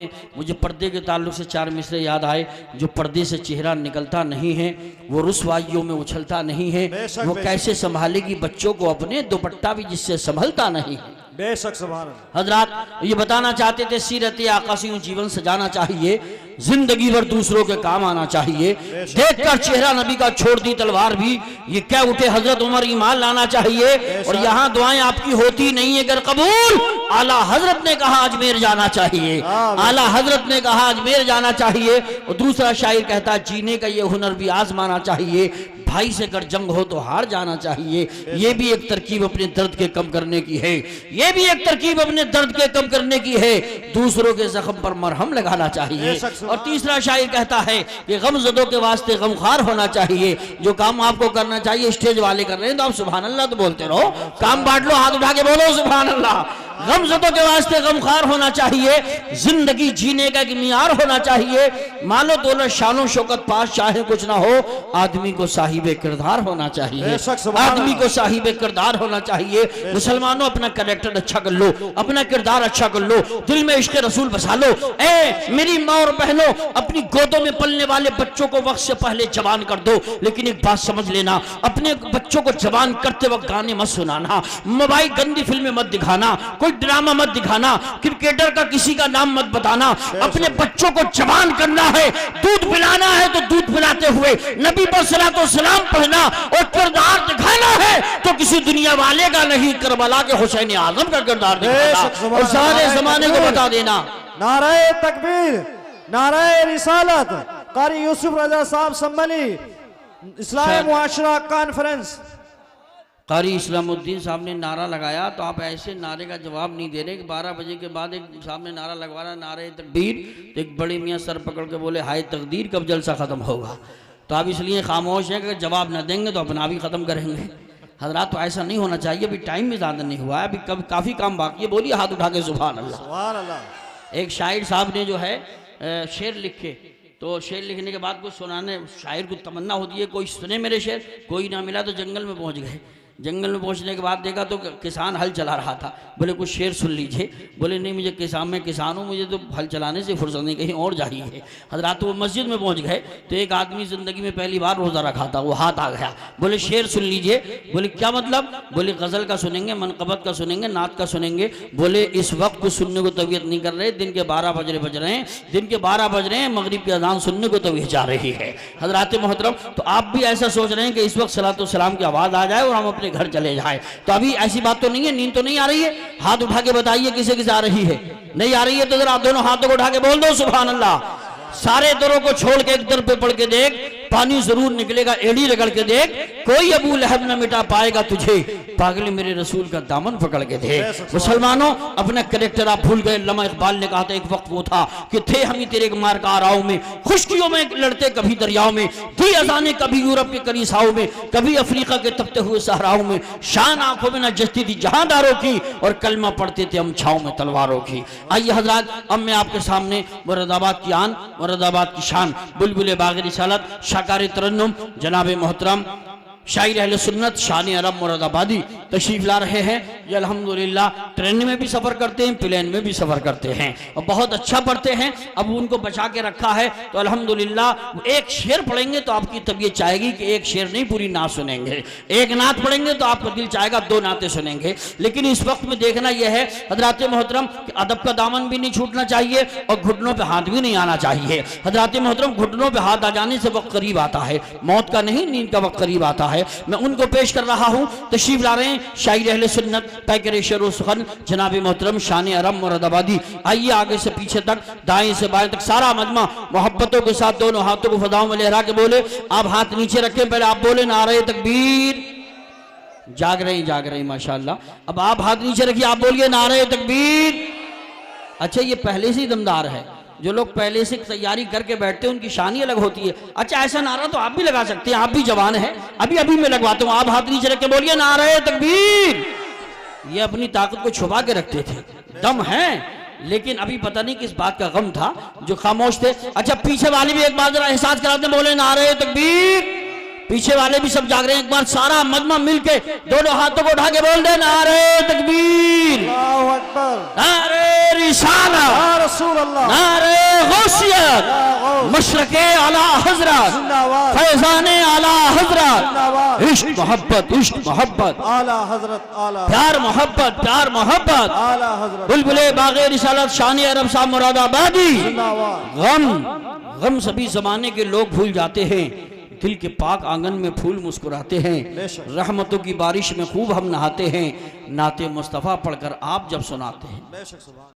मुझे पर्दे के ताल्लुक से 4 मिसरे याद आए। जो पर्दे से चेहरा निकलता नहीं है, वो रुसवाइयों में उछलता नहीं है, वो कैसे संभालेगी बच्चों को अपने, दुपट्टा भी जिससे संभलता नहीं है। बेशक सुभान अल्लाह। हजरात ये बताना चाहते थे सीरत आका से यूं जीवन सजाना चाहिए, जिंदगी भर दूसरों के काम आना चाहिए। देखकर चेहरा नबी का छोड़ दी तलवार भी, ये क्या उठे हजरत उमर ईमान लाना चाहिए। और यहाँ दुआएं आपकी होती नहीं है अगर कबूल, आला हजरत ने कहा अजमेर जाना चाहिए, आला हजरत ने कहा अजमेर जाना चाहिए। और दूसरा शायर कहता है जीने का ये हुनर भी आजमाना चाहिए, भाई से अगर जंग हो तो हार जाना चाहिए। ये भी एक तरकीब अपने दर्द के कम करने की है, ये भी एक तरकीब अपने दर्द के कम करने की है। दूसरों के जख्म पर मरहम लगाना चाहिए। और तीसरा शायर कहता है कि गमज़दों के वास्ते गमखार होना चाहिए। जो काम आपको करना चाहिए स्टेज वाले कर रहे हैं तो आप सुभान अल्लाह तो बोलते रहो, काम बांट लो, हाथ उठा के बोलो सुभान अल्लाह। गमज़दों के वास्ते गमखार होना चाहिए, जिंदगी जीने का एक मियार होना चाहिए। मालो दौलत शानो शौकत पास चाहे कुछ ना हो, आदमी को साहिबे किरदार होना चाहिए, आदमी को साहिबे किरदार होना चाहिए। मुसलमानों अपना कैरेक्टर अच्छा कर लो, अपना किरदार अच्छा कर लो, दिल में इश्क़ रसूल बसा लो। ए मेरी माँ और बहनों, अपनी गोदों में पलने वाले बच्चों को वक्त से पहले जवान कर दो। लेकिन एक बात समझ लेना, अपने बच्चों को जवान करते वक्त गाने मत सुनाना, मोबाइल गंदी फिल्में मत दिखाना, कोई ड्रामा मत दिखाना, क्रिकेटर का किसी का नाम मत बताना। अपने बच्चों को जवान करना है, दूध पिलाना है तो दूध पिलाते हुए नबी पर सलातो सलाम पढ़ना, और किरदार दिखाना है तो किसी दुनिया वाले का नहीं, करबला के हुसैन आजम का किरदार दिखाना और सारे जमाने को बता देना। नारे तकबीर, नारे रिसालत। कारी यूसुफ रजा साहब संभली, इस्लामी मुआशरा कॉन्फ्रेंस। कारी इस्लामुद्दीन साहब ने नारा लगाया तो आप ऐसे नारे का जवाब नहीं दे रहे कि 12 बजे के बाद एक साहब ने नारा लगवा रहा नारे तकबीर, तो एक बड़े मियाँ सर पकड़ के बोले हाय तकदीर कब जलसा ख़त्म होगा। तो आप इसलिए खामोश हैं कि अगर जवाब न देंगे तो अपना भी ख़त्म करेंगे। हजरात तो ऐसा नहीं होना चाहिए, अभी टाइम भी ज़्यादा नहीं हुआ है, अभी कब काफ़ी काम बाकी है। बोलिए हाथ उठा के सुभान अल्लाह, सुभान अल्लाह। एक शायर साहब ने जो है शेर लिखे, तो शेर लिखने के बाद कुछ सुनाने, शायर को तमन्ना होती है कोई सुने मेरे शेर, कोई ना मिला तो जंगल में पहुंच गए। जंगल में पहुंचने के बाद देखा तो किसान हल चला रहा था, बोले कुछ शेर सुन लीजिए। बोले नहीं मुझे मैं किसान हूँ, मुझे तो हल चलाने से फुर्सत नहीं, कहीं और चाहिए। हजरात वो मस्जिद में पहुंच गए तो एक आदमी ज़िंदगी में पहली बार रोज़ा रखा था, वो हाथ आ गया, बोले शेर सुन लीजिए। बोले क्या मतलब? बोले गज़ल का सुनेंगे, मनकबत का सुनेंगे, नात का सुनेंगे। बोले इस वक्त कुछ सुनने को तबीयत नहीं कर रहे, दिन के 12 बज रहे हैं, दिन के 12 बज रहे हैं, मगरिब की अज़ान सुनने को तबीयत जा रही है। हजरात मोहतरम, तो आप भी ऐसा सोच रहे हैं कि इस वक्त सलातो सलाम की आवाज़ आ जाए और हम अपने घर चले जाए, तो अभी ऐसी बात तो नहीं है, नींद तो नहीं आ रही है। हाथ उठा के बताइए किसे किसे आ रही है। नहीं आ रही है तो जरा आप दोनों हाथों को उठा के बोल दो सुभान अल्लाह। सारे दरों को छोड़ के एक दर पे पढ़ के देख, पानी जरूर निकलेगा, एड़ी रगड़ के देख, कोई अबू लहब न मिटा पाएगा तुझे, पागल मेरे रसूल का दामन पकड़ के देख। मुसलमानों अपना कैरेक्टर आप भूल गए। लम्हा इकबाल ने कहा था एक वक्त वो था कि थे हम ही तेरे मार का आराव में, खुश्कियों में लड़ते कभी दरियाओं में, दी अजाने कभी यूरोप के करीसाओं में, कभी अफ्रीका के तपते हुए सहराओं में, शान आंखों में न जचती थी जहांदारों की, और कलमा पढ़ते थे हम छाओं में तलवारों की। आइए हजरात, अब मैं आपके सामने मुरादाबाद की आन, मुरादाबाद की शान, बुलबुल बाग़ रिसालत, शाकारी तरन्नुम जनाब मोहतरम शायर अहले सुन्नत शान अरब मुरादाबादी तशरीफ ला रहे हैं। ये अल्हम्दुलिल्लाह ट्रेन में भी सफ़र करते हैं, प्लेन में भी सफ़र करते हैं और बहुत अच्छा पढ़ते हैं। अब उनको बचा के रखा है तो अल्हम्दुलिल्लाह एक शेर पढ़ेंगे तो आपकी तबीयत चाहेगी कि एक शेर नहीं पूरी नात सुनेंगे, एक नात पढ़ेंगे तो आपका दिल चाहेगा 2 नातें सुनेंगे। लेकिन इस वक्त में देखना यह है हजरात मोहतरम कि अदब का दामन भी नहीं छूटना चाहिए और घुटनों पर हाथ भी नहीं आना चाहिए। हजरात मोहतरम घुटनों पर हाथ आ जाने से वक्त करीब आता है, मौत का नहीं नींद का वक्त करीब आता है। मैं उनको पेश कर रहा हूं, तशरीफ ला रहे हैं शायर अहले सुन्नत पैकर शेर सुखन जनाब मोहतरम शान अरब मुरादाबादी। आइए आगे से पीछे तक, दाएं से बाएं तक सारा मजमा मोहब्बतों के साथ दोनों हाथों को फदाओं में लहरा के बोले। आप हाथ नीचे रखें, पहले आप बोले नारे तकबीर। जाग रहे माशाअल्लाह। अब आप हाथ नीचे रखिए, आप बोलिए नारे तकबीर। अच्छा ये पहले से ही दमदार है, जो लोग पहले से तैयारी करके बैठते हैं उनकी शान ही अलग होती है। अच्छा ऐसा नारा तो आप भी लगा सकते हैं, आप भी जवान हैं, अभी मैं लगवाता हूँ। आप हाथ नीचे रख के बोलिए नारे तकबीर। ये अपनी ताकत को छुपा के रखते थे, दम है, लेकिन अभी पता नहीं किस बात का गम था जो खामोश थे। अच्छा पीछे वाले भी एक बार जरा एहसास कराते, बोले नारे तकबीर। पीछे वाले भी सब जाग रहे हैं। एक बार सारा मजमा मिलके दोनों हाथों को उठा के बोल दे नारे तकबीर, अल्लाहु अकबर, नारे रिसाला, या रसूल अल्लाह, नारे गौसियत, मशरके आला हजरत, जिंदाबाद, फैजाने आला हजरत, जिंदाबाद, इश्क मोहब्बत, इश्क मोहब्बत, आला हजरत, आला प्यार मोहब्बत, प्यार मोहब्बत, आला हजरत, बुलबुले बागे रिसालत शानी अरब साहब मुरादाबादी। जिंदाबाद, गम सभी जमाने के लोग भूल जाते हैं, दिल के पाक आंगन में फूल मुस्कुराते हैं, बेशक। रहमतों की बारिश में खूब हम नहाते हैं, नाते मुस्तफ़ा पढ़कर आप जब सुनाते हैं। बेशक सुभान